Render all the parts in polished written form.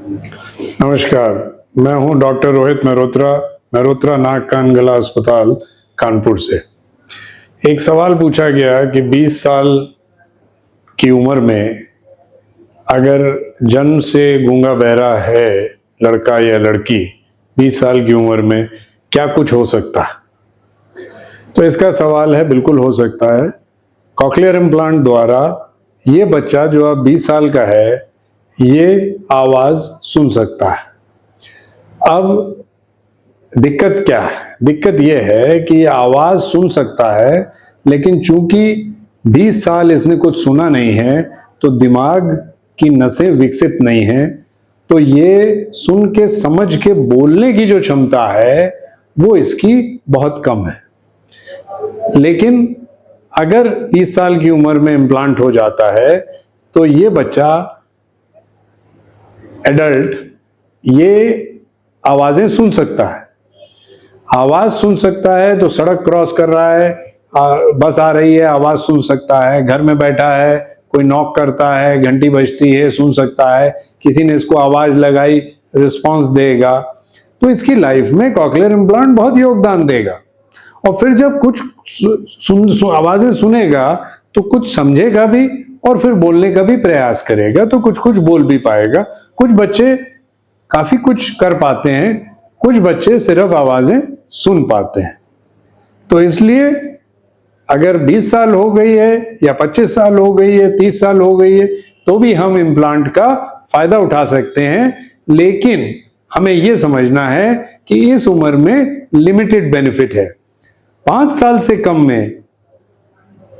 नमस्कार, मैं हूं डॉक्टर रोहित मेहरोत्रा नाक कान गला अस्पताल कानपुर से। एक सवाल पूछा गया कि 20 साल की उम्र में अगर जन्म से गूंगा बहरा है लड़का या लड़की 20 साल की उम्र में क्या कुछ हो सकता है? तो इसका सवाल है, बिल्कुल हो सकता है। कॉकलियर इम्प्लांट द्वारा ये बच्चा जो अब 20 साल का है ये आवाज सुन सकता है। अब दिक्कत क्या है? दिक्कत यह है कि ये आवाज सुन सकता है, लेकिन चूंकि 20 साल इसने कुछ सुना नहीं है तो दिमाग की नसें विकसित नहीं हैं, तो ये सुन के समझ के बोलने की जो क्षमता है वो इसकी बहुत कम है। लेकिन अगर 20 साल की उम्र में इम्प्लांट हो जाता है तो ये बच्चा एडल्ट ये आवाजें सुन सकता है। आवाज सुन सकता है तो सड़क क्रॉस कर रहा है, बस आ रही है, आवाज सुन सकता है। घर में बैठा है, कोई नॉक करता है, घंटी बजती है, सुन सकता है। किसी ने इसको आवाज लगाई, रिस्पांस देगा। तो इसकी लाइफ में कॉकलियर इम्प्लांट बहुत योगदान देगा। और फिर जब कुछ आवाजें सुनेगा तो कुछ समझेगा भी और फिर बोलने का भी प्रयास करेगा, तो कुछ कुछ बोल भी पाएगा। कुछ बच्चे काफी कुछ कर पाते हैं, कुछ बच्चे सिर्फ आवाजें सुन पाते हैं। तो इसलिए अगर 20 साल हो गई है या 25 साल हो गई है, 30 साल हो गई है, तो भी हम इम्प्लांट का फायदा उठा सकते हैं। लेकिन हमें यह समझना है कि इस उम्र में लिमिटेड बेनिफिट है। 5 साल से कम में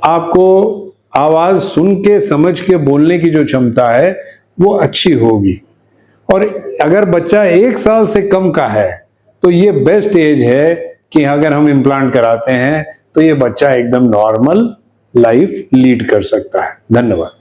आपको आवाज सुन के समझ के बोलने की जो क्षमता है वो अच्छी होगी। और अगर बच्चा 1 साल से कम का है तो ये बेस्ट एज है कि अगर हम इम्प्लांट कराते हैं तो ये बच्चा एकदम नॉर्मल लाइफ लीड कर सकता है। धन्यवाद।